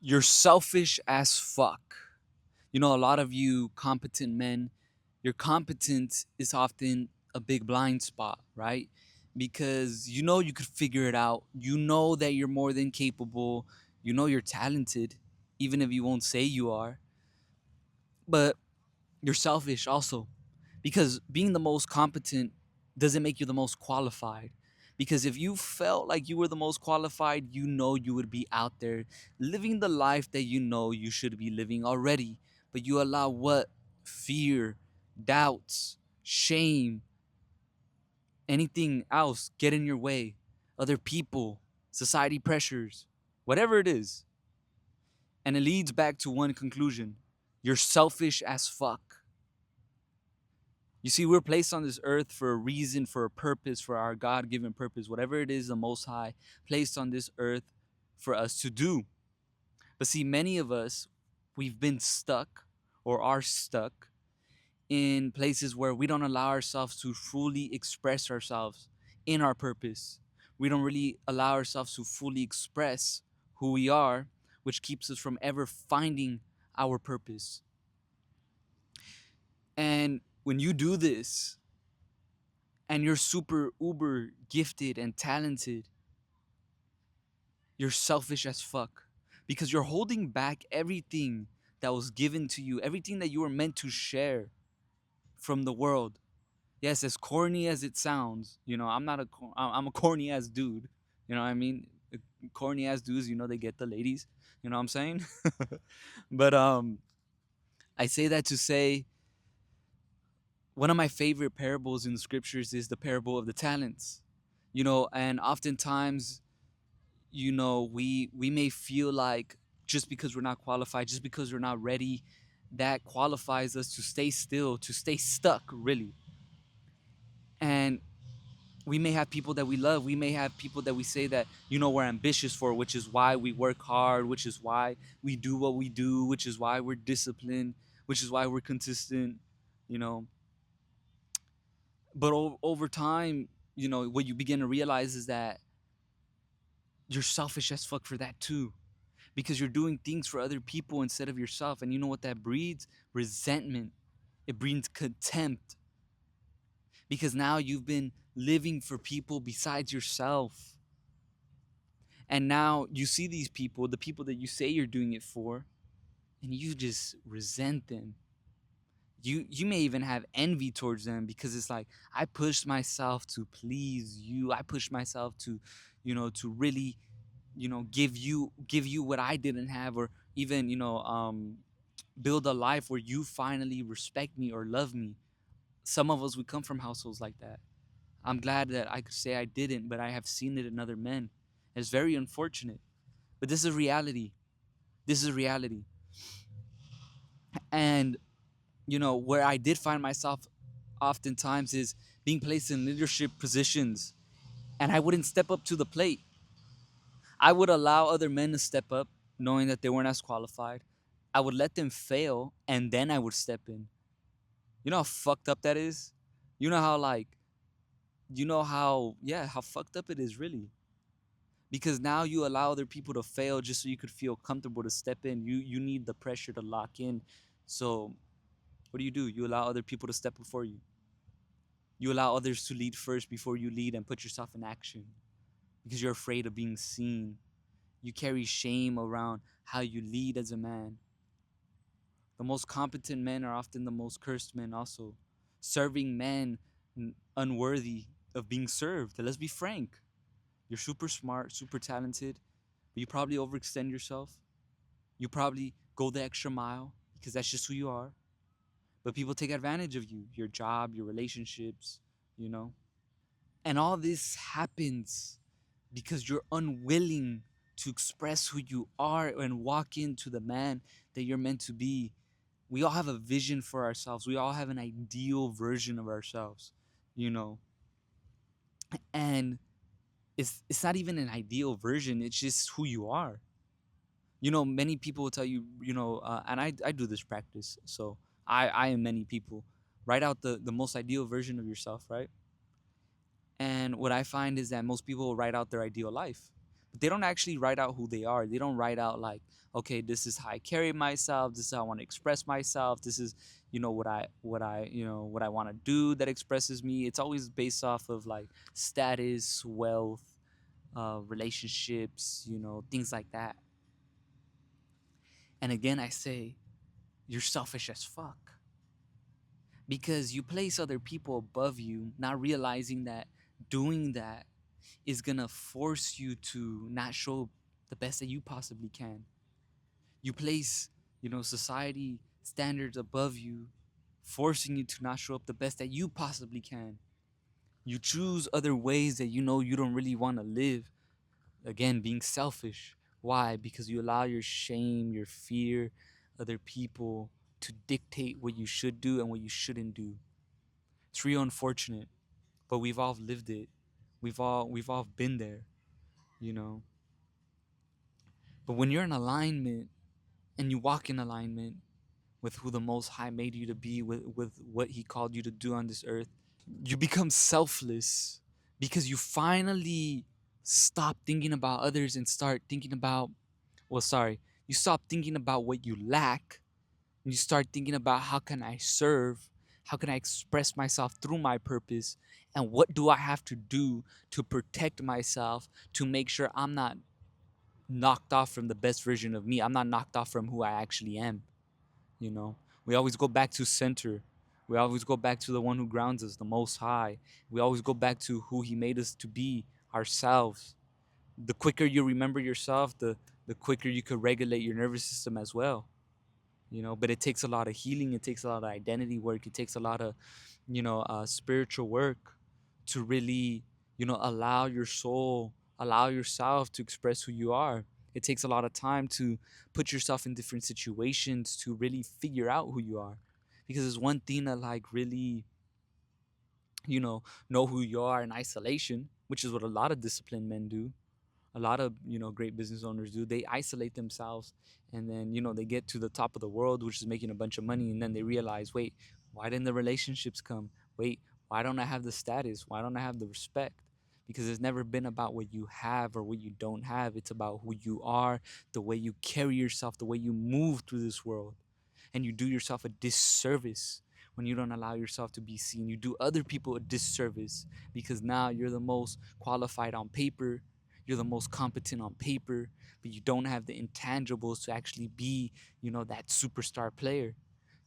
You're selfish as fuck. You know, a lot of you competent men, your competence is often a big blind spot, right? Because you know you could figure it out. You know that you're more than capable. You know you're talented, even if you won't say you are. But you're selfish also, because being the most competent doesn't make you the most qualified. Because if you felt like you were the most qualified, you know you would be out there living the life that you know you should be living already. But you allow what? Fear, doubts, shame, anything else get in your way. Other people, society pressures, whatever it is. And it leads back to one conclusion: you're selfish as fuck. You see, we're placed on this earth for a reason, for a purpose, for our God given purpose, whatever it is, the Most High placed on this earth for us to do. But see, many of us, we've been stuck or are stuck in places where we don't allow ourselves to fully express ourselves in our purpose. We don't really allow ourselves to fully express who we are, which keeps us from ever finding our purpose. And when you do this, and you're super uber gifted and talented, you're selfish as fuck, because you're holding back everything that was given to you, everything that you were meant to share from the world. Yes, as corny as it sounds, you know, I'm a corny ass dude. You know what I mean? Corny ass dudes, you know, they get the ladies. You know what I'm saying? But I say that to say one of my favorite parables in the scriptures is the parable of the talents. You know, and oftentimes, you know, we may feel like just because we're not qualified, just because we're not ready, that qualifies us to stay still, to stay stuck, really. And we may have people that we love, we may have people that we say that, you know, we're ambitious for, which is why we work hard, which is why we do what we do, which is why we're disciplined, which is why we're consistent, you know. But over time, you know, what you begin to realize is that you're selfish as fuck for that too, because you're doing things for other people instead of yourself. And you know what that breeds? Resentment. It breeds contempt, because now you've been living for people besides yourself. And now you see these people, the people that you say you're doing it for, and you just resent them. You may even have envy towards them, because it's like, I pushed myself to please you. I pushed myself to, you know, to really, you know, give you what I didn't have, or even, you know, build a life where you finally respect me or love me. Some of us, we come from households like that. I'm glad that I could say I didn't, but I have seen it in other men. It's very unfortunate, but this is reality. This is reality. And you know, where I did find myself oftentimes is being placed in leadership positions, and I wouldn't step up to the plate. I would allow other men to step up, knowing that they weren't as qualified. I would let them fail, and then I would step in. You know how fucked up that is? You know how, like, you know how, yeah, how fucked up it is, really. Because now you allow other people to fail just so you could feel comfortable to step in. You need the pressure to lock in. So what do? You allow other people to step before you. You allow others to lead first before you lead and put yourself in action, because you're afraid of being seen. You carry shame around how you lead as a man. The most competent men are often the most cursed men also. Serving men unworthy of being served. Let's be frank. You're super smart, super talented, but you probably overextend yourself. You probably go the extra mile because that's just who you are. But people take advantage of you, your job, your relationships, you know. And all this happens because you're unwilling to express who you are and walk into the man that you're meant to be. We all have a vision for ourselves. We all have an ideal version of ourselves, you know. And it's not even an ideal version, it's just who you are. You know, many people will tell you, you know, and I do this practice. So I am many people. Write out the most ideal version of yourself, right? And what I find is that most people will write out their ideal life. But they don't actually write out who they are. They don't write out like, okay, this is how I carry myself, this is how I want to express myself, this is, what I want to do that expresses me. It's always based off of like status, wealth, relationships, things like that. And again, I say, you're selfish as fuck because you place other people above you, not realizing that doing that is gonna force you to not show the best that you possibly can. You place, society standards above you, forcing you to not show up the best that you possibly can. You choose other ways that you don't really want to live. Again, being selfish. Why? Because you allow your shame, your fear, other people to dictate what you should do and what you shouldn't do. It's real unfortunate, but we've all lived it. We've all been there, you know. But when you're in alignment and you walk in alignment with who the Most High made you to be, with what He called you to do on this earth, you become selfless because you finally stop thinking about others and start thinking about, well, sorry, you stop thinking about what you lack and you start thinking about how can I serve, how can I express myself through my purpose, and what do I have to do to protect myself to make sure I'm not knocked off from the best version of me. I'm not knocked off from who I actually am. You know, we always go back to center. We always go back to the one who grounds us, the Most High. We always go back to who He made us to be, ourselves. The quicker you remember yourself, the quicker you could regulate your nervous system as well. But it takes a lot of healing. It takes a lot of identity work. It takes a lot of, spiritual work to really, allow your soul, allow yourself to express who you are. It takes a lot of time to put yourself in different situations to really figure out who you are. Because it's one thing to like really, you know who you are in isolation, which is what a lot of disciplined men do. A lot of great business owners do. They isolate themselves, and then they get to the top of the world, which is making a bunch of money, and then they realize, wait, why didn't the relationships come? Wait, why don't I have the status? Why don't I have the respect? Because it's never been about what you have or what you don't have. It's about who you are, the way you carry yourself, the way you move through this world. And you do yourself a disservice when you don't allow yourself to be seen. You do other people a disservice because now you're the most qualified on paper, you're the most competent on paper, but you don't have the intangibles to actually be, that superstar player.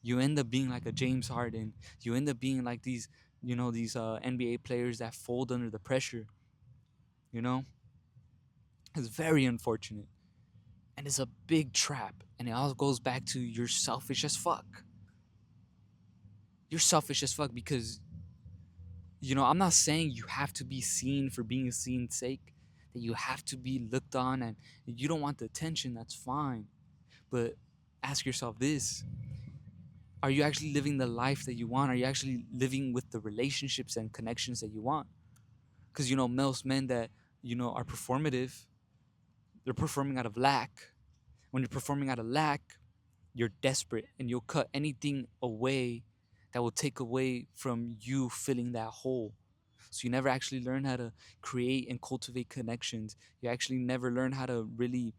You end up being like a James Harden. You end up being like these NBA players that fold under the pressure. You know, it's very unfortunate, and it's a big trap. And it all goes back to you're selfish as fuck. You're selfish as fuck because I'm not saying you have to be seen for being seen's sake, that you have to be looked on and you don't want the attention. That's fine, but ask yourself this: are you actually living the life that you want? Are you actually living with the relationships and connections that you want? Because most men that are performative, they're performing out of lack. When you're performing out of lack, you're desperate and you'll cut anything away that will take away from you filling that hole. So you never actually learn how to create and cultivate connections. You actually never learn how to really,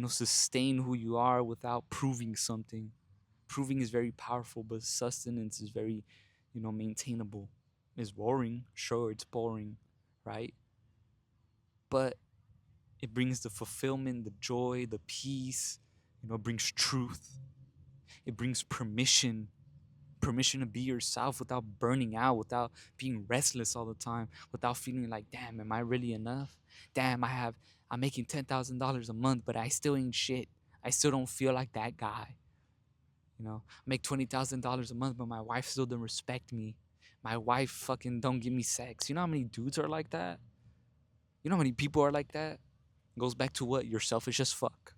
sustain who you are without proving something. Proving is very powerful, but sustenance is very, maintainable. It's boring, sure, it's boring, right? But it brings the fulfillment, the joy, the peace, it brings truth. It brings permission to be yourself without burning out, without being restless all the time, without feeling like, damn, am I really enough? Damn, I'm making $10,000 a month, but I still ain't shit. I still don't feel like that guy. I make $20,000 a month, but my wife still don't respect me. My wife fucking don't give me sex. You know how many dudes are like that? You know how many people are like that? It goes back to what? You're selfish as fuck.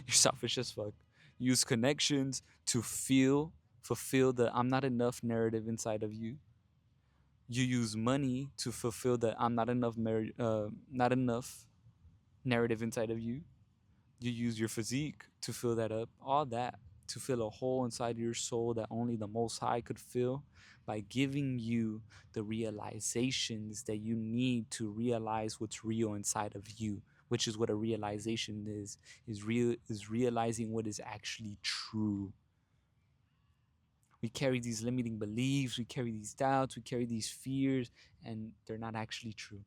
You're selfish as fuck. Use connections to fulfill the I'm not enough narrative inside of you. You use money to fulfill the I'm not enough narrative inside of you. You use your physique to fill that up. All that to fill a hole inside your soul that only the Most High could fill by giving you the realizations that you need to realize what's real inside of you, which is what a realization is realizing what is actually true. We carry these limiting beliefs, we carry these doubts, we carry these fears, and they're not actually true.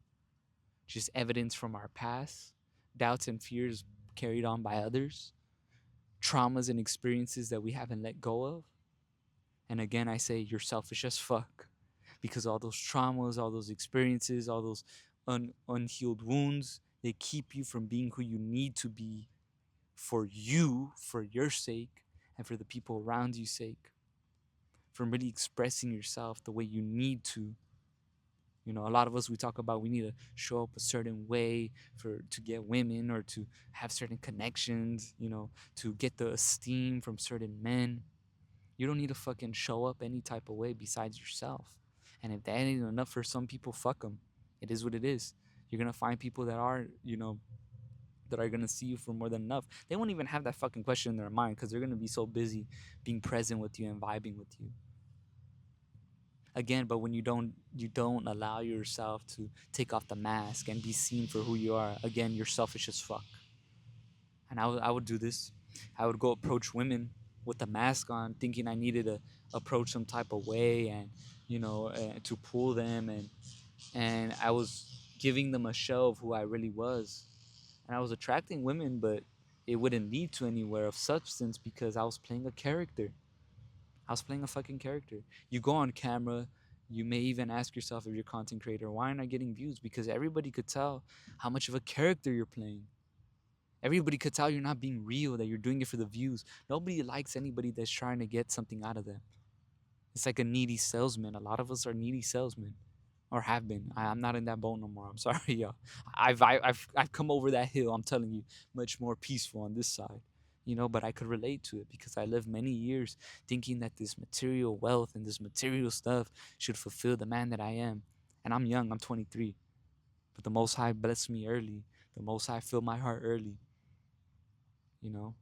Just evidence from our past, doubts and fears carried on by others, traumas and experiences that we haven't let go of. And again, I say you're selfish as fuck because all those traumas, all those experiences, all those unhealed wounds, they keep you from being who you need to be for you, for your sake, and for the people around you's sake, from really expressing yourself the way you need to. You know, a lot of us, we talk about we need to show up a certain way to get women or to have certain connections, you know, to get the esteem from certain men. You don't need to fucking show up any type of way besides yourself. And if that ain't enough for some people, fuck them. It is what it is. You're gonna find people that are, you know, that are gonna see you for more than enough. They won't even have that fucking question in their mind because they're gonna be so busy being present with you and vibing with you. Again, but when you don't allow yourself to take off the mask and be seen for who you are, again, you're selfish as fuck. And I would do this. I would go approach women with the mask on, thinking I needed to approach some type of way, and to pull them, and I was giving them a show of who I really was, and I was attracting women, but it wouldn't lead to anywhere of substance because I was playing a character. I was playing a fucking character. You go on camera, you may even ask yourself if you're a content creator, why aren't I getting views? Because everybody could tell how much of a character you're playing. Everybody could tell you're not being real, that you're doing it for the views. Nobody likes anybody that's trying to get something out of them. It's like a needy salesman. A lot of us are needy salesmen, or have been. I'm not in that boat no more. I'm sorry, y'all. I've come over that hill. I'm telling you, much more peaceful on this side. But I could relate to it because I lived many years thinking that this material wealth and this material stuff should fulfill the man that I am. And I'm young. I'm 23, but the Most High blessed me early. The Most High filled my heart early. You know.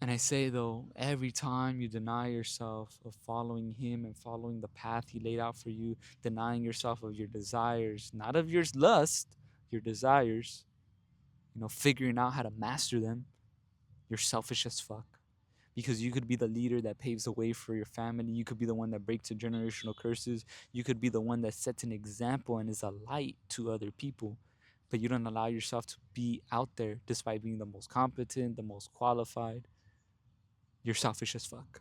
And I say, though, every time you deny yourself of following Him and following the path He laid out for you, denying yourself of your desires, not of your lust, your desires, figuring out how to master them, you're selfish as fuck. Because you could be the leader that paves the way for your family. You could be the one that breaks the generational curses. You could be the one that sets an example and is a light to other people. But you don't allow yourself to be out there despite being the most competent, the most qualified. You're selfish as fuck.